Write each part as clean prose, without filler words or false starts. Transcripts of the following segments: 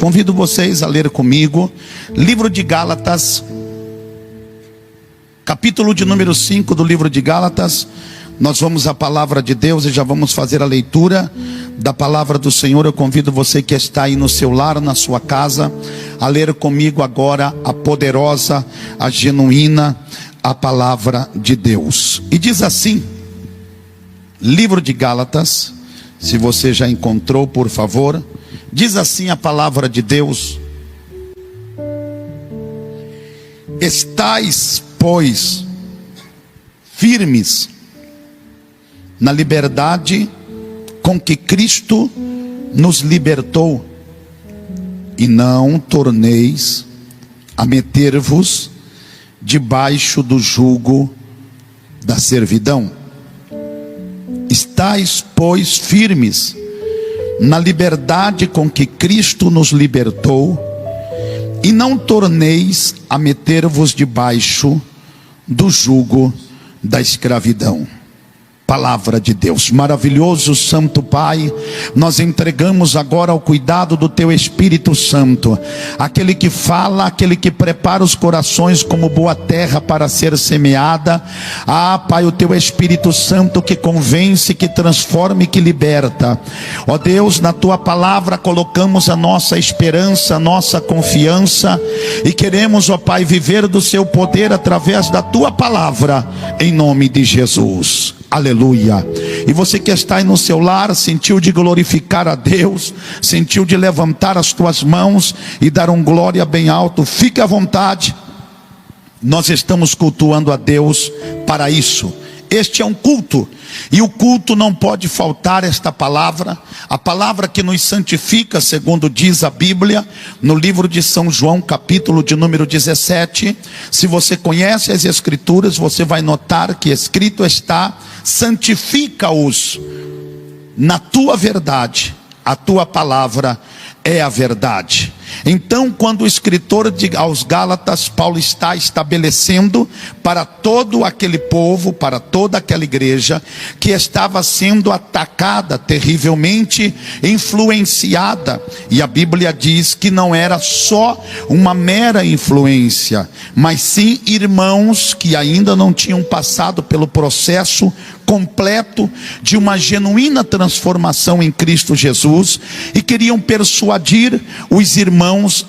Convido vocês a ler comigo, livro de Gálatas, capítulo de número 5 do livro de Gálatas. Nós vamos à palavra de Deus e já vamos fazer a leitura da palavra do Senhor. Eu convido você que está aí no seu lar, na sua casa, a ler comigo agora a poderosa, a genuína, a palavra de Deus. E diz assim, livro de Gálatas, se você já encontrou, por favor, diz assim a palavra de Deus: estais, pois, firmes na liberdade com que Cristo nos libertou, e não torneis a meter-vos debaixo do jugo da servidão. Estais, pois, firmes na liberdade com que Cristo nos libertou, e não torneis a meter-vos debaixo do jugo da escravidão. Palavra de Deus. Maravilhoso Santo Pai, nós entregamos agora ao cuidado do Teu Espírito Santo, aquele que fala, aquele que prepara os corações como boa terra para ser semeada. Ah, Pai, o Teu Espírito Santo que convence, que transforma e que liberta. Ó Deus, na Tua palavra colocamos a nossa esperança, a nossa confiança, e queremos, ó Pai, viver do Seu poder através da Tua palavra, em nome de Jesus. Aleluia. E você que está aí no seu lar, sentiu de glorificar a Deus, sentiu de levantar as tuas mãos e dar um glória bem alto, fique à vontade. Nós estamos cultuando a Deus para isso. Este é um culto, e o culto não pode faltar esta palavra, a palavra que nos santifica, segundo diz a Bíblia, no livro de São João, capítulo de número 17. Se você conhece as Escrituras, você vai notar que escrito está: santifica-os na tua verdade, a tua palavra é a verdade. Então, quando o escritor aos Gálatas, Paulo está estabelecendo para todo aquele povo, para toda aquela igreja que estava sendo atacada, terrivelmente influenciada, e a Bíblia diz que não era só uma mera influência, mas sim irmãos que ainda não tinham passado pelo processo completo de uma genuína transformação em Cristo Jesus, e queriam persuadir os irmãos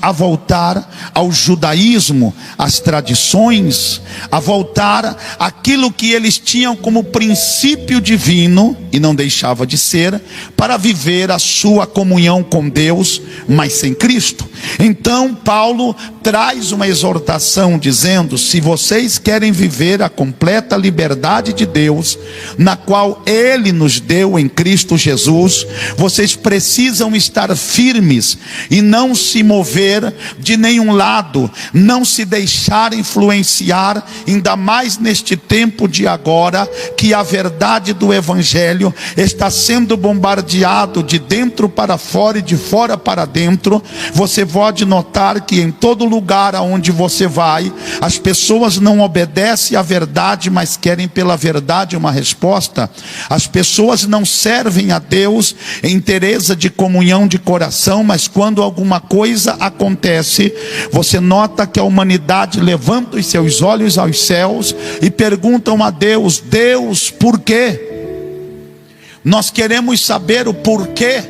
a voltar ao judaísmo, às tradições, a voltar àquilo que eles tinham como princípio divino, e não deixava de ser, para viver a sua comunhão com Deus, mas sem Cristo. Então Paulo traz uma exortação dizendo: se vocês querem viver a completa liberdade de Deus, na qual Ele nos deu em Cristo Jesus, vocês precisam estar firmes e não se mover de nenhum lado, não se deixar influenciar, ainda mais neste tempo de agora, que a verdade do Evangelho está sendo bombardeado de dentro para fora e de fora para dentro. Você pode notar que em todo lugar aonde você vai, as pessoas não obedecem à verdade, mas querem pela verdade uma resposta. As pessoas não servem a Deus em interesse de comunhão de coração, mas quando alguma coisa acontece, você nota que a humanidade levanta os seus olhos aos céus e perguntam a Deus: Deus, por quê? Nós queremos saber o porquê.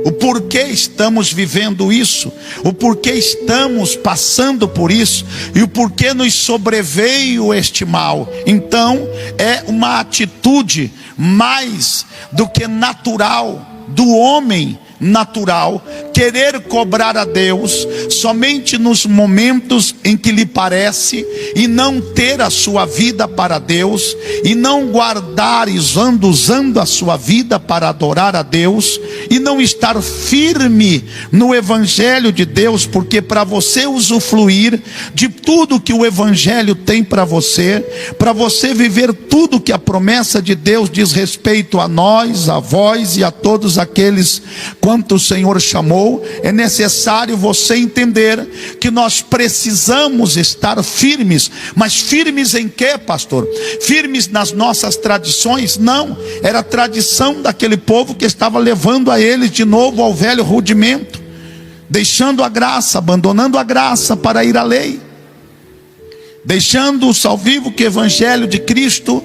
O porquê estamos vivendo isso, o porquê estamos passando por isso, e o porquê nos sobreveio este mal. Então é uma atitude mais do que natural, do homem natural, querer cobrar a Deus somente nos momentos em que lhe parece, e não ter a sua vida para Deus, e não guardar usando a sua vida para adorar a Deus, e não estar firme no Evangelho de Deus, porque para você usufruir de tudo que o Evangelho tem para você viver tudo que a promessa de Deus diz respeito a nós, a vós e a todos aqueles quanto o Senhor chamou, é necessário você entender que nós precisamos estar firmes. Mas firmes em quê, pastor? Firmes nas nossas tradições? Não, era a tradição daquele povo que estava levando a eles de novo ao velho rudimento. deixando a graça, abandonando a graça para ir à lei, deixando o salvífico evangelho de Cristo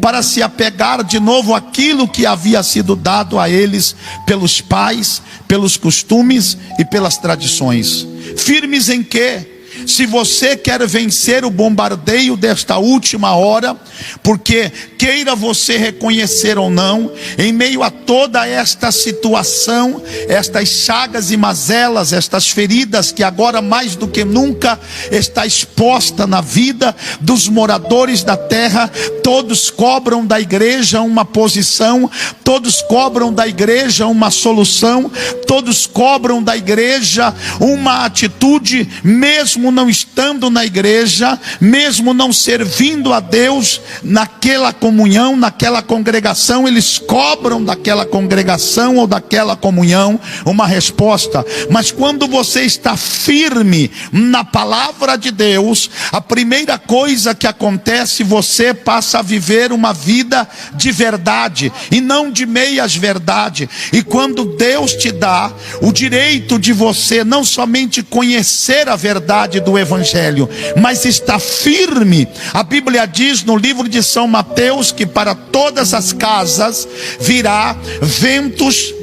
para se apegar de novo àquilo que havia sido dado a eles pelos pais, pelos costumes e pelas tradições. Firmes em quê? Se você quer vencer o bombardeio desta última hora, porque queira você reconhecer ou não, em meio a toda esta situação, estas chagas e mazelas, estas feridas que agora mais do que nunca está exposta na vida dos moradores da terra, todos cobram da igreja uma posição, todos cobram da igreja uma solução, todos cobram da igreja uma atitude, mesmo não estando na igreja, mesmo não servindo a Deus naquela comunhão, naquela congregação, eles cobram daquela congregação ou daquela comunhão uma resposta. Mas quando você está firme na palavra de Deus, a primeira coisa que acontece, você passa a viver uma vida de verdade e não de meias verdade. E quando Deus te dá o direito de você não somente conhecer a verdade do evangelho, mas está firme, a Bíblia diz no livro de São Mateus que para todas as casas virá ventos,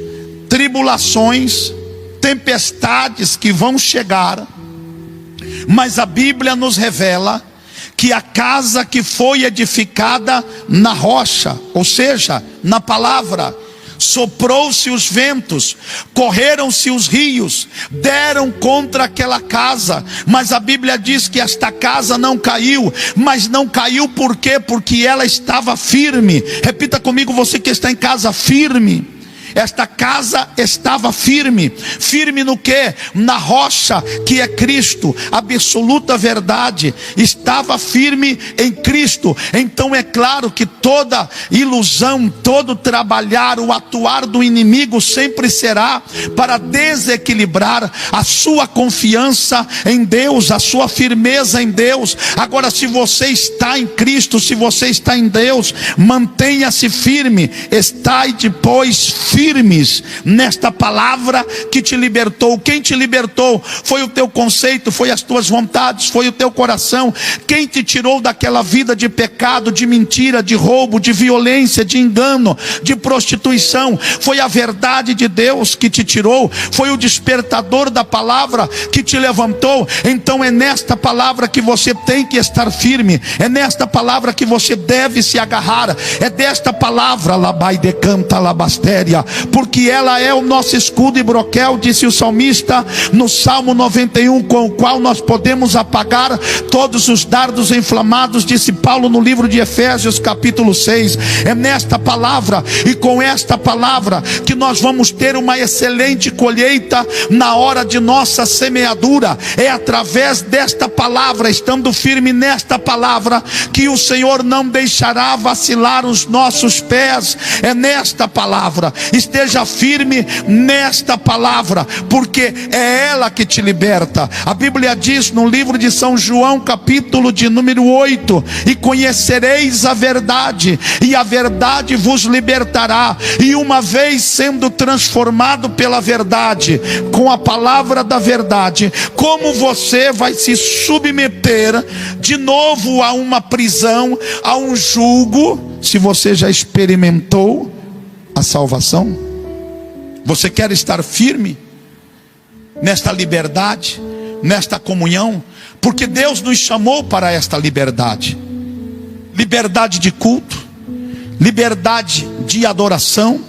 tribulações, tempestades que vão chegar, mas a Bíblia nos revela que a casa que foi edificada na rocha, ou seja, na palavra, soprou-se os ventos, correram-se os rios, deram contra aquela casa, mas a Bíblia diz que esta casa não caiu. Mas não caiu por quê? Porque ela estava firme. Repita comigo, você que está em casa: firme. Esta casa estava firme. Firme no que? Na rocha que é Cristo, absoluta verdade. Estava firme em Cristo. Então é claro que toda ilusão, todo trabalhar, o atuar do inimigo sempre será para desequilibrar a sua confiança em Deus, a sua firmeza em Deus. Agora, se você está em Cristo, se você está em Deus, mantenha-se firme. Estai depois firmes nesta palavra que te libertou. Quem te libertou? Foi o teu conceito, foi as tuas vontades, foi o teu coração. Quem te tirou daquela vida de pecado, de mentira, de roubo, de violência, de engano, de prostituição? Foi a verdade de Deus que te tirou, foi o despertador da palavra que te levantou. Então é nesta palavra que você tem que estar firme, é nesta palavra que você deve se agarrar, é desta palavra, labai decanta labastéria, porque ela é o nosso escudo e broquel, disse o salmista no Salmo 91, com o qual nós podemos apagar todos os dardos inflamados, disse Paulo no livro de Efésios capítulo 6. É nesta palavra e com esta palavra que nós vamos ter uma excelente colheita na hora de nossa semeadura. É através desta palavra, estando firme nesta palavra, que o Senhor não deixará vacilar os nossos pés. É nesta palavra, esteja firme nesta palavra, porque é ela que te liberta. A Bíblia diz no livro de São João, capítulo de número 8: e conhecereis a verdade, e a verdade vos libertará. E uma vez sendo transformado pela verdade, com a palavra da verdade, como você vai se submeter de novo a uma prisão, a um jugo, se você já experimentou a salvação? Você quer estar firme nesta liberdade, nesta comunhão? Porque Deus nos chamou para esta liberdade. Liberdade de culto, liberdade de adoração,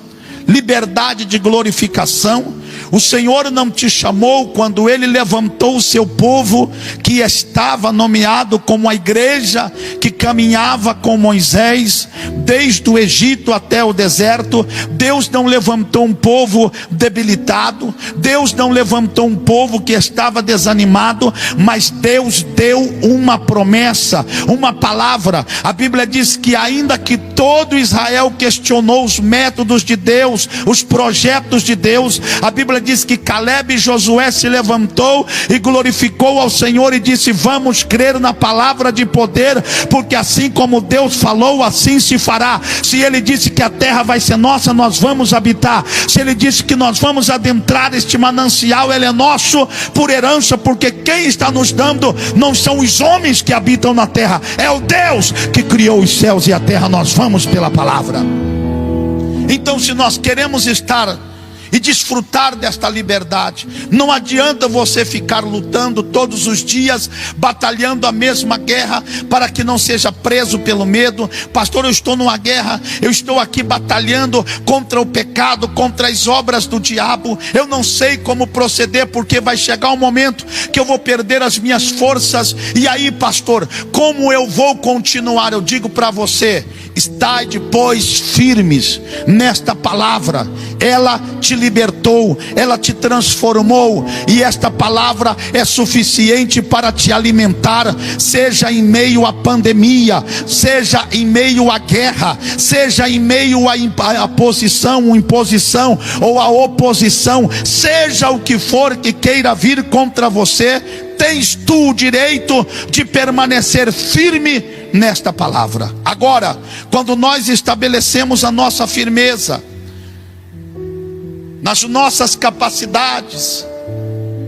liberdade de glorificação. O Senhor não te chamou quando Ele levantou o seu povo, que estava nomeado como a igreja que caminhava com Moisés desde o Egito até o deserto. Deus não levantou um povo debilitado, Deus não levantou um povo que estava desanimado, mas Deus deu uma promessa, uma palavra. A Bíblia diz que ainda que todo Israel questionou os métodos de Deus, os projetos de Deus, a Bíblia Bíblia diz que Caleb e Josué se levantou e glorificou ao Senhor e disse: vamos crer na palavra de poder, porque assim como Deus falou, assim se fará. Se Ele disse que a terra vai ser nossa, nós vamos habitar. Se Ele disse que nós vamos adentrar este manancial, ele é nosso por herança, porque quem está nos dando não são os homens que habitam na terra, é o Deus que criou os céus e a terra. Nós vamos pela palavra. Então, se nós queremos estar e desfrutar desta liberdade, não adianta você ficar lutando todos os dias, batalhando a mesma guerra, para que não seja preso pelo medo. Pastor, eu estou numa guerra, eu estou aqui batalhando contra o pecado, contra as obras do diabo, eu não sei como proceder, porque vai chegar um momento que eu vou perder as minhas forças. E aí, pastor, como eu vou continuar? Eu digo para você: estai depois firmes nesta palavra. Ela te libertou, ela te transformou, e esta palavra é suficiente para te alimentar, seja em meio à pandemia, seja em meio à guerra, seja em meio à imposição ou à oposição, seja o que for que queira vir contra você, tens tu o direito de permanecer firme nesta palavra. Agora, quando nós estabelecemos a nossa firmeza nas nossas capacidades,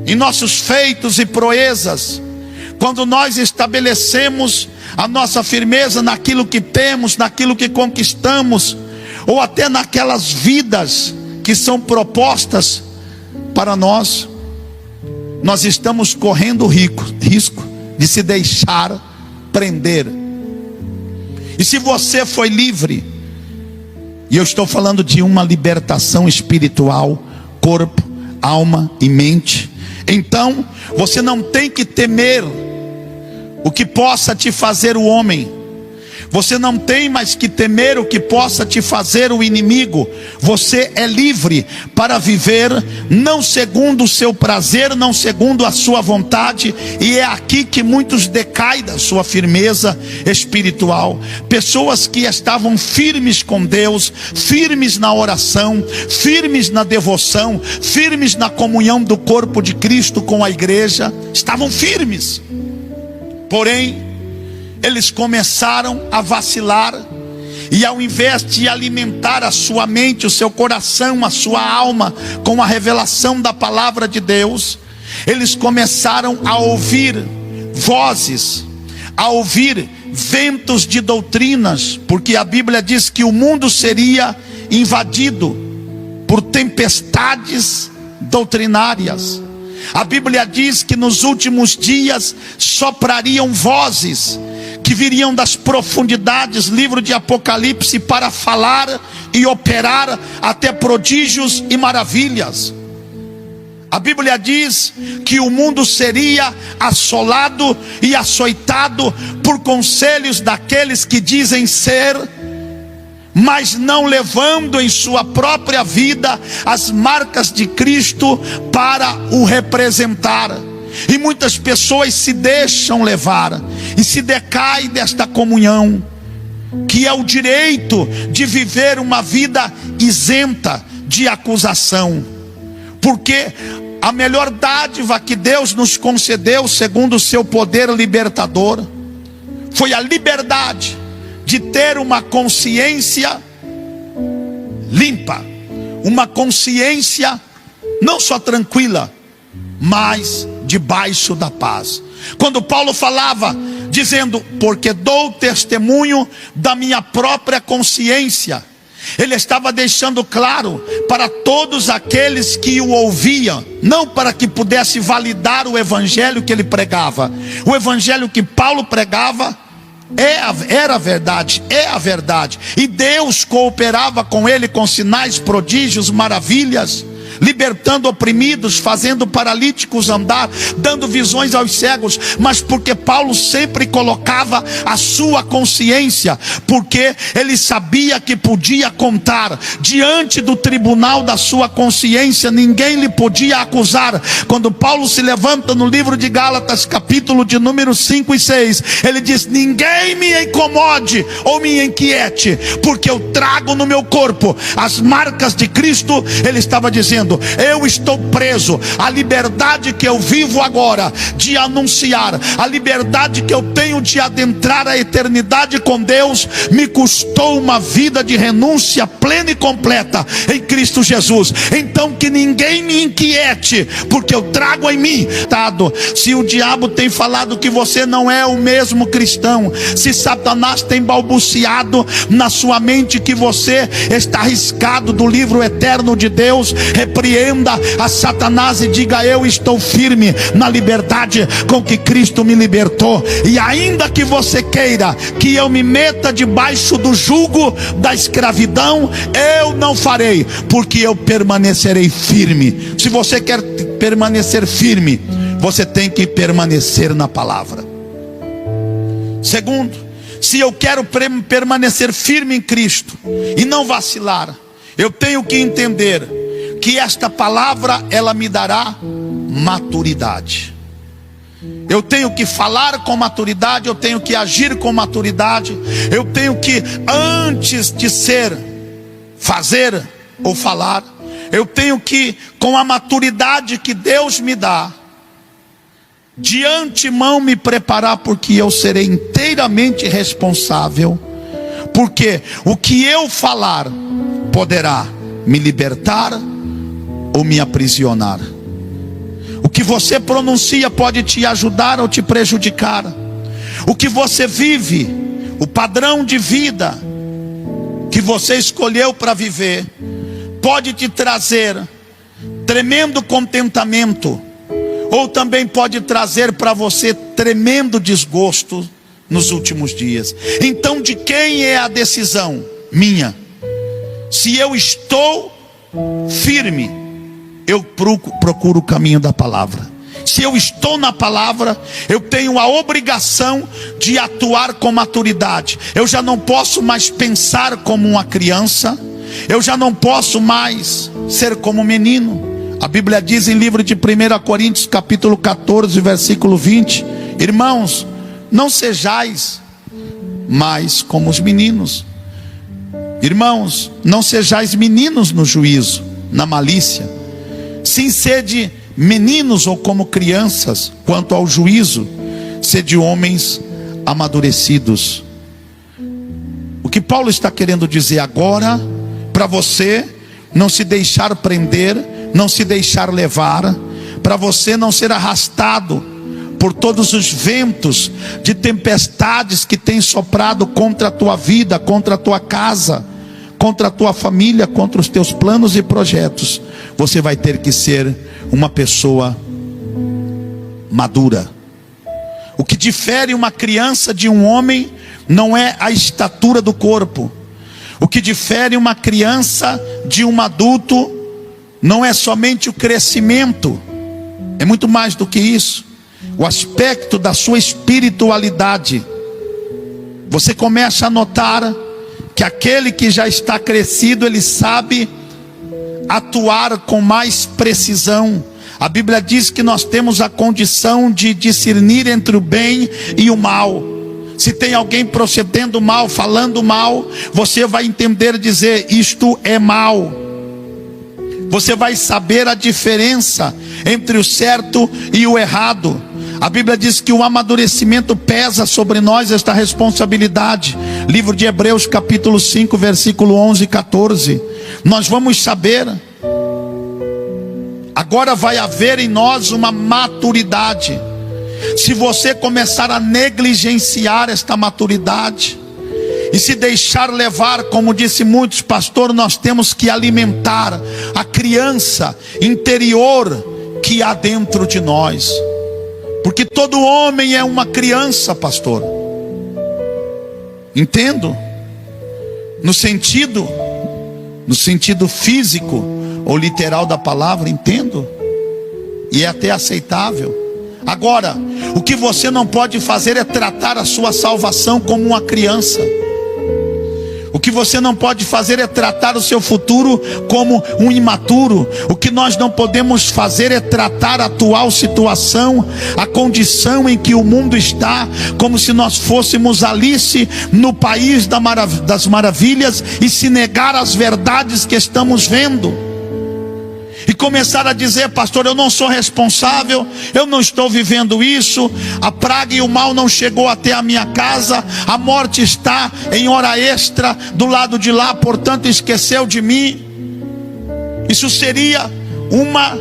em nossos feitos e proezas, quando nós estabelecemos a nossa firmeza naquilo que temos, naquilo que conquistamos, ou até naquelas vidas que são propostas para nós, nós estamos correndo risco de se deixar prender. E se você foi livre, e eu estou falando de uma libertação espiritual, corpo, alma e mente, então você não tem que temer o que possa te fazer o homem. Você não tem mais que temer o que possa te fazer o inimigo. Você é livre para viver não segundo o seu prazer, não segundo a sua vontade. E é aqui que muitos decaem da sua firmeza espiritual. Pessoas que estavam firmes com Deus, firmes na oração, firmes na devoção, firmes na comunhão do corpo de Cristo com a igreja, estavam firmes. Porém, eles começaram a vacilar, e ao invés de alimentar a sua mente, o seu coração, a sua alma com a revelação da palavra de Deus, eles começaram a ouvir vozes, a ouvir ventos de doutrinas, porque a Bíblia diz que o mundo seria invadido por tempestades doutrinárias. A Bíblia diz que nos últimos dias soprariam vozes que viriam das profundidades, livro de Apocalipse, para falar e operar até prodígios e maravilhas. A Bíblia diz que o mundo seria assolado e açoitado por conselhos daqueles que dizem ser, mas não levando em sua própria vida as marcas de Cristo para o representar. E muitas pessoas se deixam levar e se decaem desta comunhão, que é o direito de viver uma vida isenta de acusação. Porque a melhor dádiva que Deus nos concedeu, segundo o seu poder libertador, foi a liberdade de ter uma consciência limpa, uma consciência não só tranquila, mas debaixo da paz. Quando Paulo falava, dizendo: porque dou testemunho da minha própria consciência, ele estava deixando claro para todos aqueles que o ouviam, não para que pudesse validar o evangelho que ele pregava. O evangelho que Paulo pregava era a verdade, é a verdade, e Deus cooperava com ele com sinais, prodígios, maravilhas, libertando oprimidos, fazendo paralíticos andar, dando visões aos cegos. Mas porque Paulo sempre colocava a sua consciência, porque ele sabia que podia contar diante do tribunal da sua consciência, ninguém lhe podia acusar. Quando Paulo se levanta no livro de Gálatas, capítulo de número 5 e 6, ele diz: ninguém me incomode ou me inquiete, porque eu trago no meu corpo as marcas de Cristo. Ele estava dizendo: dizendo: eu estou preso. A liberdade que eu vivo agora de anunciar, a liberdade que eu tenho de adentrar a eternidade com Deus, me custou uma vida de renúncia plena e completa em Cristo Jesus. Então que ninguém me inquiete, porque eu trago em mim. Se o diabo tem falado que você não é o mesmo cristão, se Satanás tem balbuciado na sua mente que você está arriscado do livro eterno de Deus, repreenda a Satanás e diga: eu estou firme na liberdade com que Cristo me libertou. E ainda que você queira que eu me meta debaixo do jugo da escravidão, eu não farei, porque eu permanecerei firme. Se você quer permanecer firme, você tem que permanecer na palavra. Segundo, se eu quero permanecer firme em Cristo e não vacilar, eu tenho que entender que esta palavra, ela me dará maturidade. Eu tenho que falar com maturidade, eu tenho que agir com maturidade, eu tenho que, antes de ser, fazer ou falar, eu tenho que, com a maturidade que Deus me dá, de antemão me preparar, porque eu serei inteiramente responsável, porque o que eu falar poderá me libertar ou me aprisionar. O que você pronuncia pode te ajudar ou te prejudicar. O que você vive, o padrão de vida que você escolheu para viver, pode te trazer tremendo contentamento, ou também pode trazer para você tremendo desgosto nos últimos dias. Então, de quem é a decisão? Minha. Se eu estou firme, eu procuro o caminho da palavra. Se eu estou na palavra, eu tenho a obrigação de atuar com maturidade. Eu já não posso mais pensar como uma criança, eu já não posso mais ser como um menino. A Bíblia diz em livro de 1 Coríntios capítulo 14, versículo 20: irmãos, não sejais mais como os meninos. Irmãos, não sejais meninos no juízo, na malícia. Sim, sede meninos ou como crianças quanto ao juízo, sede homens amadurecidos. O que Paulo está querendo dizer agora, para você não se deixar prender, não se deixar levar, para você não ser arrastado por todos os ventos de tempestades que têm soprado contra a tua vida, contra a tua casa, contra a tua família, contra os teus planos e projetos. Você vai ter que ser uma pessoa madura. O que difere uma criança de um homem não é a estatura do corpo. O que difere uma criança de um adulto não é somente o crescimento, é muito mais do que isso. O aspecto da sua espiritualidade. Você começa a notar que aquele que já está crescido, ele sabe atuar com mais precisão. A Bíblia diz que nós temos a condição de discernir entre o bem e o mal. Se tem alguém procedendo mal, falando mal, você vai entender dizer: isto é mal. Você vai saber a diferença entre o certo e o errado. A Bíblia diz que o amadurecimento pesa sobre nós esta responsabilidade. Livro de Hebreus capítulo 5, versículo 11 e 14. Nós vamos saber. Agora vai haver em nós uma maturidade. Se você começar a negligenciar esta maturidade e se deixar levar, como disse muitos, pastor, nós temos que alimentar a criança interior que há dentro de nós. Porque todo homem é uma criança, pastor. Entendo? No sentido físico ou literal da palavra, entendo. E é até aceitável. Agora, o que você não pode fazer é tratar a sua salvação como uma criança. O que você não pode fazer é tratar o seu futuro como um imaturo. O que nós não podemos fazer é tratar a atual situação, a condição em que o mundo está, como se nós fôssemos Alice no país das maravilhas e se negar às verdades que estamos vendo. e começar a dizer: pastor, eu não sou responsável, eu não estou vivendo isso, a praga e o mal não chegou até a minha casa, a morte está em hora extra do lado de lá, portanto esqueceu de mim. Isso seria uma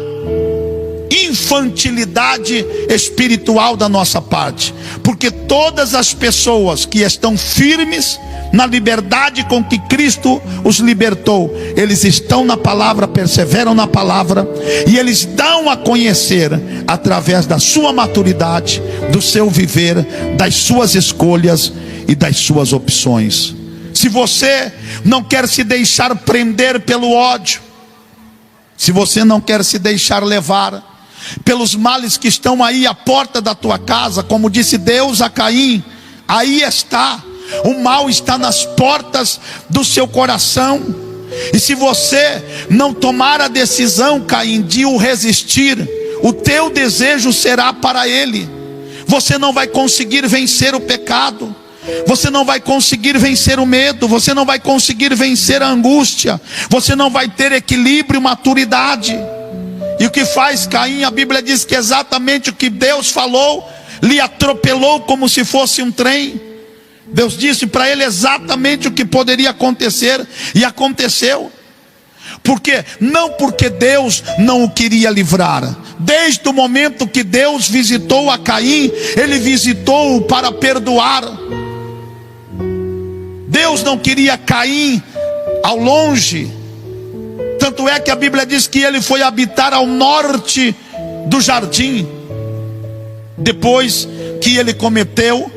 infantilidade espiritual da nossa parte, porque todas as pessoas que estão firmes na liberdade com que Cristo os libertou, eles estão na palavra, perseveram na palavra, e eles dão a conhecer através da sua maturidade, do seu viver, das suas escolhas e das suas opções. Se você não quer se deixar prender pelo ódio, se você não quer se deixar levar pelos males que estão aí à porta da tua casa, como disse Deus a Caim, aí está, o mal está nas portas do seu coração. E se você não tomar a decisão, Caim, de o resistir, o teu desejo será para ele. Você não vai conseguir vencer o pecado, você não vai conseguir vencer o medo, você não vai conseguir vencer a angústia, você não vai ter equilíbrio e maturidade. E o que faz Caim? A Bíblia diz que exatamente o que Deus falou, lhe atropelou como se fosse um trem. Deus disse para ele exatamente o que poderia acontecer, e aconteceu. Porque não porque Deus não o queria livrar. Desde o momento que Deus visitou a Caim, ele visitou-o para perdoar. Deus não queria Caim ao longe. Tanto é que a Bíblia diz que ele foi habitar ao norte do jardim, depois que ele cometeu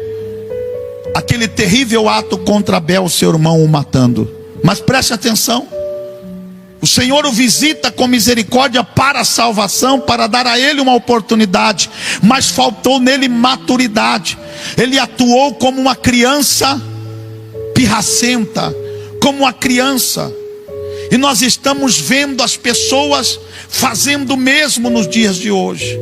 aquele terrível ato contra Abel, seu irmão, o matando. Mas preste atenção, o Senhor o visita com misericórdia para a salvação, para dar a ele uma oportunidade, mas faltou nele maturidade. Ele atuou como uma criança pirracenta, como uma criança. E nós estamos vendo as pessoas fazendo o mesmo nos dias de hoje,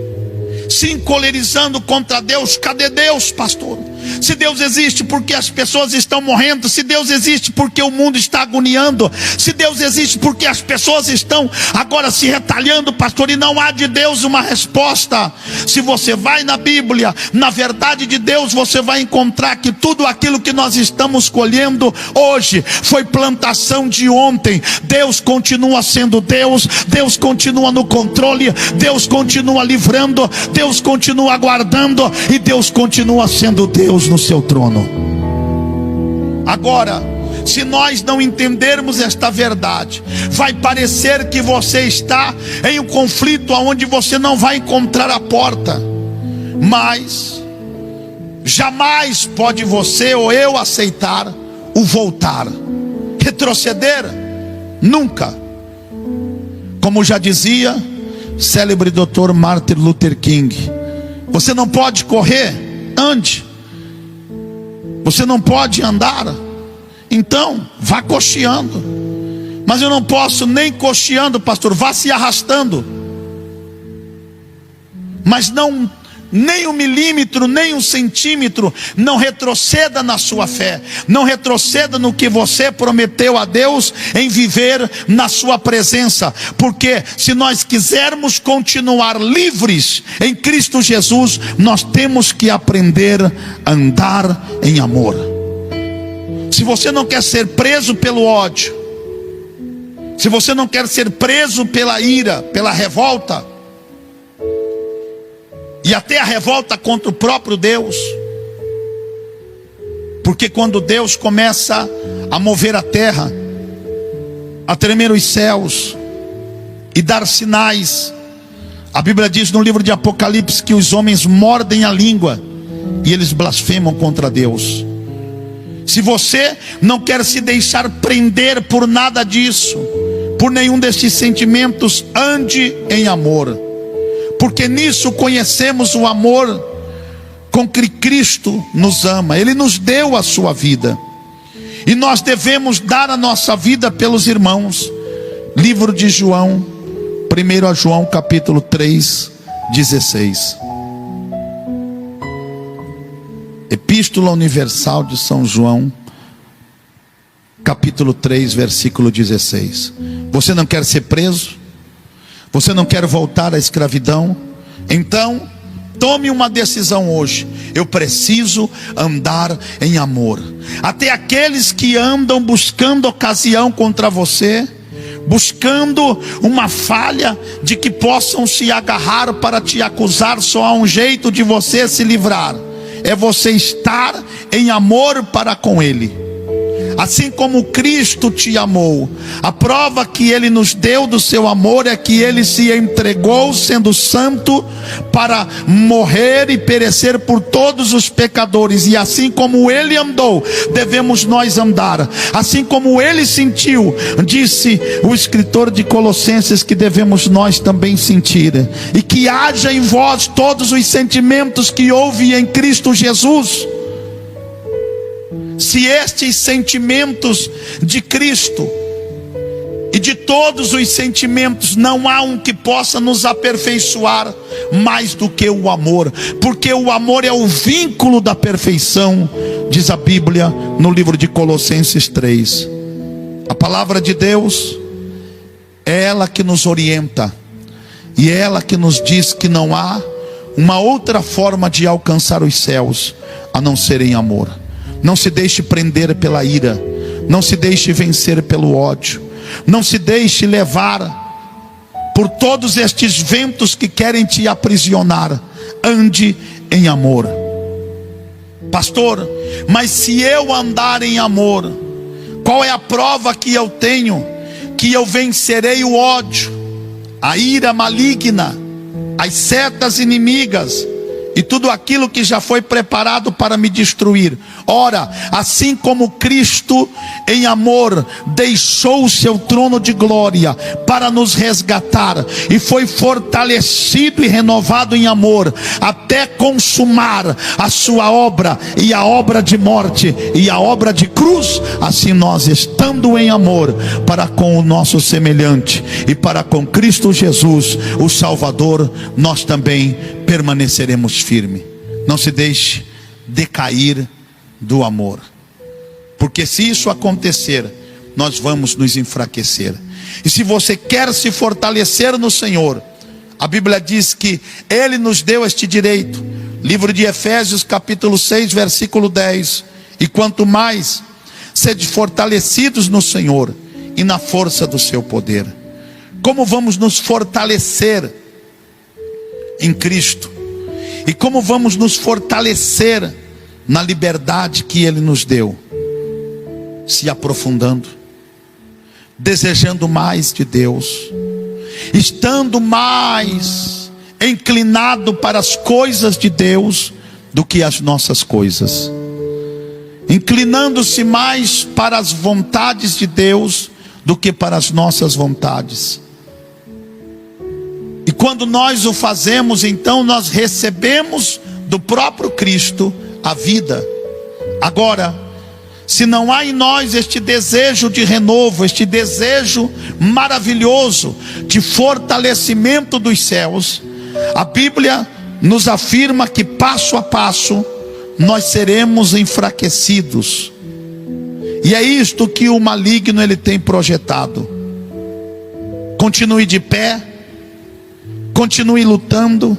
se encolerizando contra Deus. Cadê Deus, pastor? Se Deus existe, porque as pessoas estão morrendo? Se Deus existe, porque o mundo está agoniando? Se Deus existe, porque as pessoas estão agora se retalhando, pastor? E não há de Deus uma resposta. Se você vai na Bíblia, na verdade de Deus, você vai encontrar que tudo aquilo que nós estamos colhendo hoje foi plantação de ontem. Deus continua sendo Deus, Deus continua no controle, Deus continua livrando, Deus continua guardando, e Deus continua sendo Deus no seu trono. Agora, se nós não entendermos esta verdade, vai parecer que você está em um conflito onde você não vai encontrar a porta. Mas jamais pode você ou eu aceitar o voltar, retroceder, nunca. Como já dizia célebre Dr. Martin Luther King, você não pode correr, ande. Você não pode andar, então vá cocheando. Mas eu não posso nem cocheando, pastor, vá se arrastando. Mas não, nem 1 milímetro, nem 1 centímetro, não retroceda na sua fé, não retroceda no que você prometeu a Deus em viver na sua presença. Porque se nós quisermos continuar livres em Cristo Jesus, nós temos que aprender a andar em amor. Se você não quer ser preso pelo ódio, se você não quer ser preso pela ira, pela revolta, e até a revolta contra o próprio Deus, porque quando Deus começa a mover a terra, a tremer os céus e dar sinais, a Bíblia diz no livro de Apocalipse que os homens mordem a língua e eles blasfemam contra Deus. Se você não quer se deixar prender por nada disso, por nenhum desses sentimentos, ande em amor. Porque nisso conhecemos o amor com que Cristo nos ama. Ele nos deu a sua vida, e nós devemos dar a nossa vida pelos irmãos. Livro de João, 1 João capítulo 3, 16. Epístola Universal de São João, capítulo 3, versículo 16. Você não quer ser preso? Você não quer voltar à escravidão? Então, tome uma decisão hoje. Eu preciso andar em amor. Até aqueles que andam buscando ocasião contra você, buscando uma falha de que possam se agarrar para te acusar, só há um jeito de você se livrar: é você estar em amor para com Ele. Assim como Cristo te amou, a prova que Ele nos deu do seu amor é que Ele se entregou, sendo santo, para morrer e perecer por todos os pecadores. E assim como Ele andou, devemos nós andar. Assim como Ele sentiu, disse o escritor de Colossenses, que devemos nós também sentir. E que haja em vós todos os sentimentos que houve em Cristo Jesus. Se estes sentimentos de Cristo e de todos os sentimentos, não há um que possa nos aperfeiçoar mais do que o amor, porque o amor é o vínculo da perfeição, diz a Bíblia no livro de Colossenses 3. A palavra de Deus é ela que nos orienta, e é ela que nos diz que não há uma outra forma de alcançar os céus a não ser em amor. Não se deixe prender pela ira, não se deixe vencer pelo ódio, não se deixe levar por todos estes ventos que querem te aprisionar. Ande em amor. Pastor, mas se eu andar em amor, qual é a prova que eu tenho que eu vencerei o ódio, a ira maligna, as setas inimigas e tudo aquilo que já foi preparado para me destruir? Ora, assim como Cristo em amor deixou o seu trono de glória para nos resgatar, e foi fortalecido e renovado em amor, até consumar a sua obra, e a obra de morte, e a obra de cruz, assim nós, estando em amor para com o nosso semelhante, e para com Cristo Jesus, o Salvador, nós também permaneceremos firmes. Não se deixe decair do amor, porque se isso acontecer, nós vamos nos enfraquecer. E se você quer se fortalecer no Senhor, a Bíblia diz que Ele nos deu este direito. Livro de Efésios capítulo 6 versículo 10: e quanto mais sede fortalecidos no Senhor e na força do seu poder. Como vamos nos fortalecer em Cristo? E como vamos nos fortalecer na liberdade que Ele nos deu? Se aprofundando, desejando mais de Deus, estando mais inclinado para as coisas de Deus do que as nossas coisas, inclinando-se mais para as vontades de Deus do que para as nossas vontades. E quando nós o fazemos, então nós recebemos do próprio Cristo a vida. Agora, se não há em nós este desejo de renovo, este desejo maravilhoso de fortalecimento dos céus, a Bíblia nos afirma que passo a passo nós seremos enfraquecidos. E é isto que o maligno ele tem projetado. Continue de pé, continue lutando,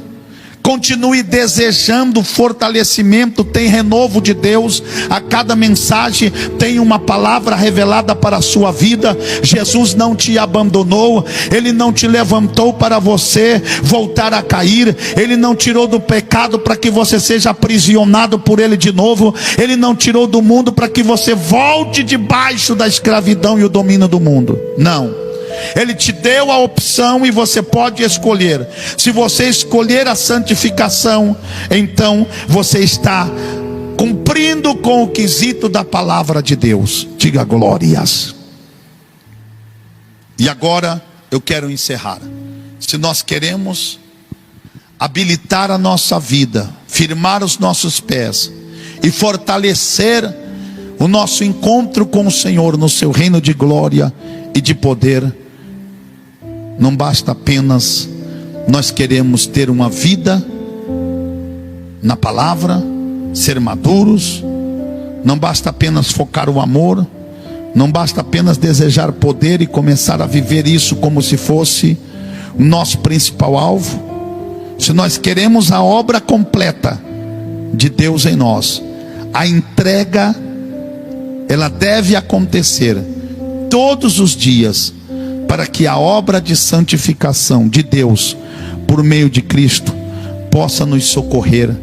continue desejando fortalecimento. Tem renovo de Deus. A cada mensagem tem uma palavra revelada para a sua vida. Jesus não te abandonou, Ele não te levantou para você voltar a cair, Ele não tirou do pecado para que você seja aprisionado por ele de novo, Ele não tirou do mundo para que você volte debaixo da escravidão e o domínio do mundo. Não. Ele te deu a opção e você pode escolher. Se você escolher a santificação, então você está cumprindo com o quesito da palavra de Deus. Diga glórias. E agora eu quero encerrar. Se nós queremos habilitar a nossa vida, firmar os nossos pés e fortalecer o nosso encontro com o Senhor no seu reino de glória e de poder, não basta apenas nós queremos ter uma vida na palavra, ser maduros, não basta apenas focar o amor, não basta apenas desejar poder e começar a viver isso como se fosse nosso principal alvo, se nós queremos a obra completa de Deus em nós, a entrega, ela deve acontecer todos os dias, para que a obra de santificação de Deus, por meio de Cristo, possa nos socorrer